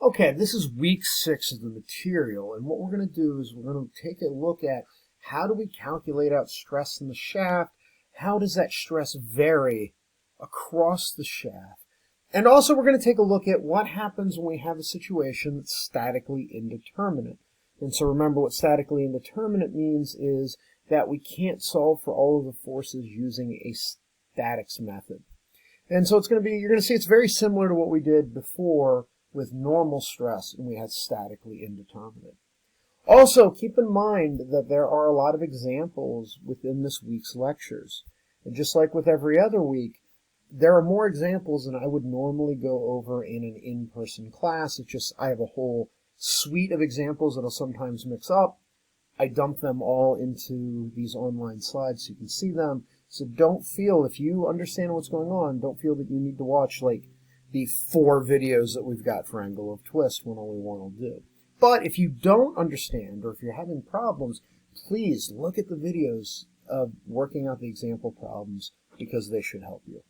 Okay, this is week 6 of the material, and what we're going to do is we're going to take a look at how do we calculate out stress in the shaft, how does that stress vary across the shaft, and also we're going to take a look at what happens when we have a situation that's statically indeterminate. And so remember, what statically indeterminate means is that we can't solve for all of the forces using a statics method. And so you're going to see it's very similar to what we did before with normal stress, and we had statically indeterminate. Also, keep in mind that there are a lot of examples within this week's lectures. And just like with every other week, there are more examples than I would normally go over in an in-person class. It's just I have a whole suite of examples that I'll sometimes mix up. I dump them all into these online slides so you can see them. So don't feel, if you understand what's going on, don't feel that you need to watch like the 4 videos that we've got for angle of twist when only one will do. But if you don't understand or if you're having problems, please look at the videos of working out the example problems because they should help you.